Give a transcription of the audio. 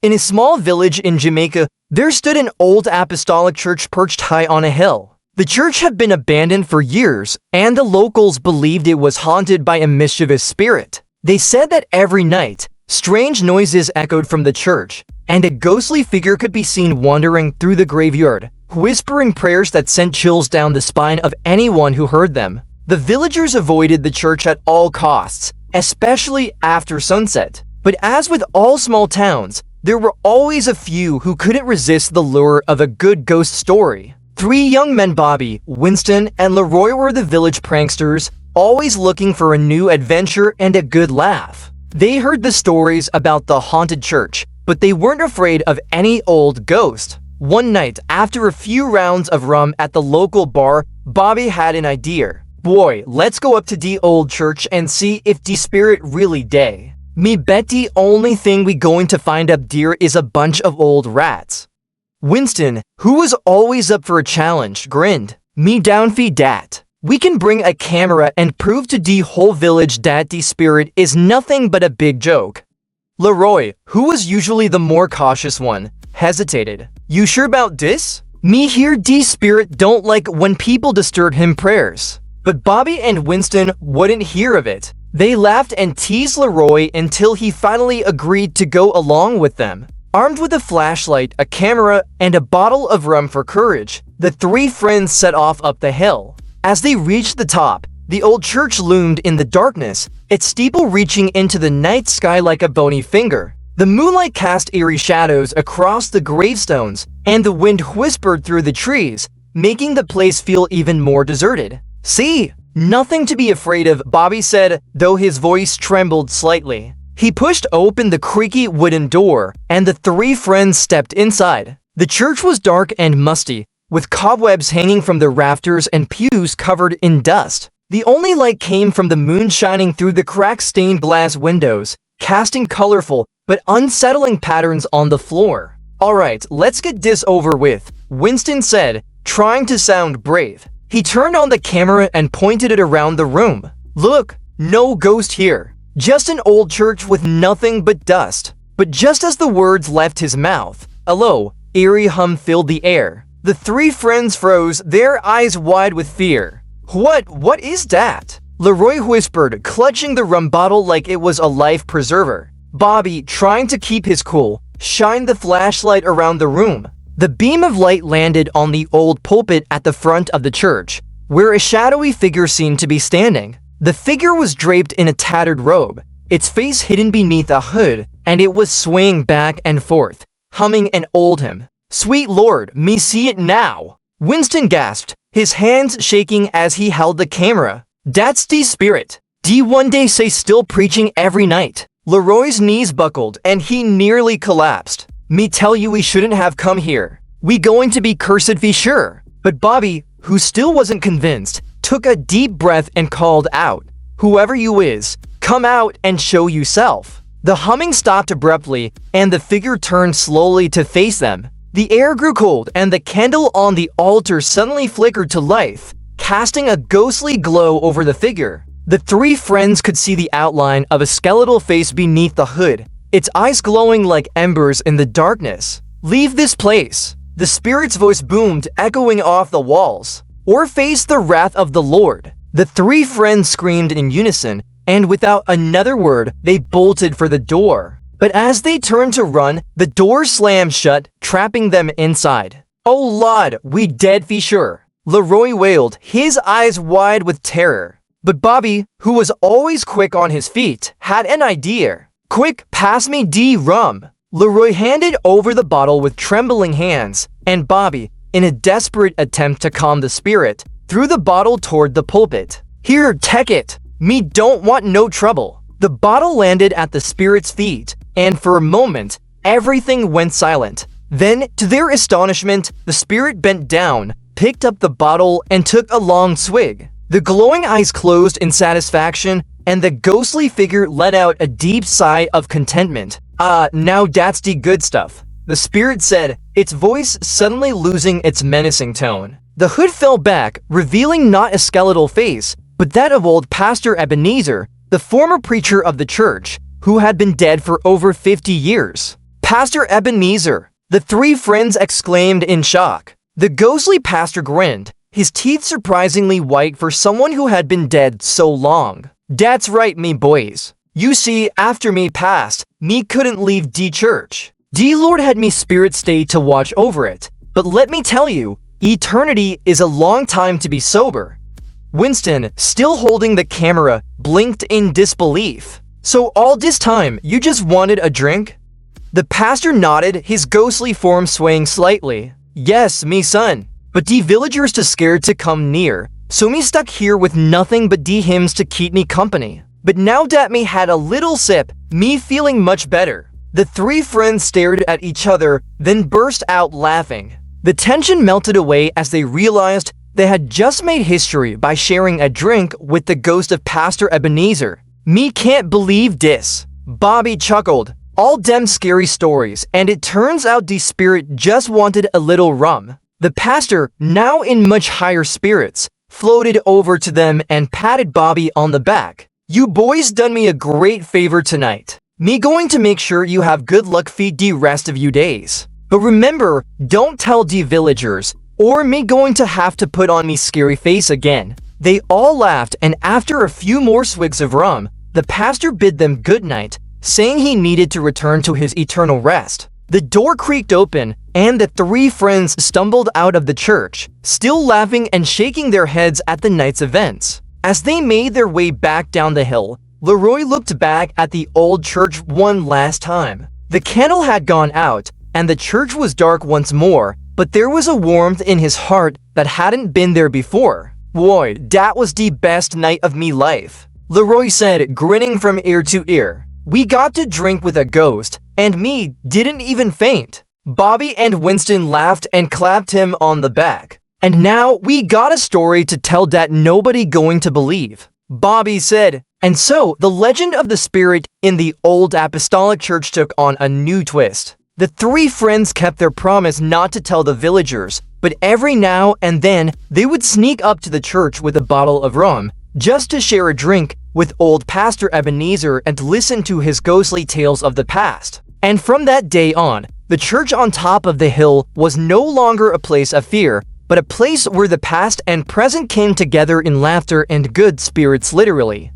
In a small village in Jamaica, there stood an old apostolic church perched high on a hill. The church had been abandoned for years, and the locals believed it was haunted by a mischievous spirit. They said that every night, strange noises echoed from the church, and a ghostly figure could be seen wandering through the graveyard, whispering prayers that sent chills down the spine of anyone who heard them. The villagers avoided the church at all costs, especially after sunset. But as with all small towns, there were always a few who couldn't resist the lure of a good ghost story. 3 young men, Bobby, Winston, and Leroy, were the village pranksters, always looking for a new adventure and a good laugh. They heard the stories about the haunted church, but they weren't afraid of any old ghost. One night, after a few rounds of rum at the local bar, Bobby had an idea. "Boy, let's go up to the old church and see if the spirit really dey. Me bet the only thing we going to find up there is a bunch of old rats." Winston, who was always up for a challenge, grinned. "Me down for dat. We can bring a camera and prove to the whole village that the spirit is nothing but a big joke." Leroy, who was usually the more cautious one, hesitated. "You sure about this? Me hear the spirit don't like when people disturb him prayers." But Bobby and Winston wouldn't hear of it. They laughed and teased Leroy until he finally agreed to go along with them. Armed with a flashlight, a camera, and a bottle of rum for courage, the 3 friends set off up the hill. As they reached the top, the old church loomed in the darkness, its steeple reaching into the night sky like a bony finger. The moonlight cast eerie shadows across the gravestones, and the wind whispered through the trees, making the place feel even more deserted. "See, nothing to be afraid of," Bobby said, though his voice trembled slightly. He pushed open the creaky wooden door, and the 3 friends stepped inside. The church was dark and musty, with cobwebs hanging from the rafters and pews covered in dust. The only light came from the moon shining through the crack-stained glass windows, casting colorful but unsettling patterns on the floor. "Alright, let's get this over with," Winston said, trying to sound brave. He turned on the camera and pointed it around the room. "Look, no ghost here. Just an old church with nothing but dust." But just as the words left his mouth, a low, eerie hum filled the air. The 3 friends froze, their eyes wide with fear. What is that?" Leroy whispered, clutching the rum bottle like it was a life preserver. Bobby, trying to keep his cool, shined the flashlight around the room. The beam of light landed on the old pulpit at the front of the church, where a shadowy figure seemed to be standing. The figure was draped in a tattered robe, its face hidden beneath a hood, and it was swaying back and forth, humming an old hymn. "Sweet Lord, me see it now!" Winston gasped, his hands shaking as he held the camera. "That's the spirit. D one day say still preaching every night." Leroy's knees buckled and he nearly collapsed. "Me tell you we shouldn't have come here. We going to be cursed for sure." But Bobby, who still wasn't convinced, took a deep breath and called out, "Whoever you is, come out and show yourself." The humming stopped abruptly, and the figure turned slowly to face them. The air grew cold, and the candle on the altar suddenly flickered to life, casting a ghostly glow over the figure. The 3 friends could see the outline of a skeletal face beneath the hood, its eyes glowing like embers in the darkness. "Leave this place," the spirit's voice boomed, echoing off the walls. "Or face the wrath of the Lord." The 3 friends screamed in unison, and without another word, they bolted for the door. But as they turned to run, the door slammed shut, trapping them inside. "Oh Lord, we dead for sure," Leroy wailed, his eyes wide with terror. But Bobby, who was always quick on his feet, had an idea. "Quick, pass me the rum." Leroy handed over the bottle with trembling hands, and Bobby, in a desperate attempt to calm the spirit, threw the bottle toward the pulpit. "Here, take it. Me don't want no trouble." The bottle landed at the spirit's feet, and for a moment, everything went silent. Then, to their astonishment, the spirit bent down, picked up the bottle, and took a long swig. The glowing eyes closed in satisfaction, and the ghostly figure let out a deep sigh of contentment. Now that's the good stuff," the spirit said, its voice suddenly losing its menacing tone. The hood fell back, revealing not a skeletal face, but that of old Pastor Ebenezer, the former preacher of the church, who had been dead for over 50 years. Pastor Ebenezer, the three friends exclaimed in shock. The ghostly pastor grinned, his teeth surprisingly white for someone who had been dead so long. "That's right, me boys. You see, after me passed, me couldn't leave the church. The Lord had me spirit stay to watch over it. But let me tell you, eternity is a long time to be sober." Winston, still holding the camera, blinked in disbelief. "So all this time, you just wanted a drink?" The pastor nodded, his ghostly form swaying slightly. "Yes, me son. But the villagers too scared to come near, so me stuck here with nothing but the hymns to keep me company. But now that me had a little sip, me feeling much better." The three friends stared at each other, then burst out laughing. The tension melted away as they realized they had just made history by sharing a drink with the ghost of Pastor Ebenezer. "Me can't believe this." Bobby chuckled. "All dem scary stories, and it turns out the spirit just wanted a little rum." The pastor, now in much higher spirits, floated over to them and patted Bobby on the back. "You boys done me a great favor tonight. Me going to make sure you have good luck feed the rest of you days. But remember, don't tell the villagers, or me going to have to put on me scary face again." They all laughed, and after a few more swigs of rum, the pastor bid them good night, saying he needed to return to his eternal rest. The door creaked open, and the three friends stumbled out of the church, still laughing and shaking their heads at the night's events. As they made their way back down the hill, Leroy looked back at the old church one last time. The candle had gone out, and the church was dark once more, but there was a warmth in his heart that hadn't been there before. "Boy, that was the best night of me life," Leroy said, grinning from ear to ear. "We got to drink with a ghost, and me didn't even faint." Bobby and Winston laughed and clapped him on the back. "And now we got a story to tell that nobody going to believe," Bobby said. And so the legend of the spirit in the old Apostolic church took on a new twist. The three friends kept their promise not to tell the villagers, but every now and then they would sneak up to the church with a bottle of rum, just to share a drink with old Pastor Ebenezer and listen to his ghostly tales of the past. And from that day on, the church on top of the hill was no longer a place of fear, but a place where the past and present came together in laughter and good spirits literally.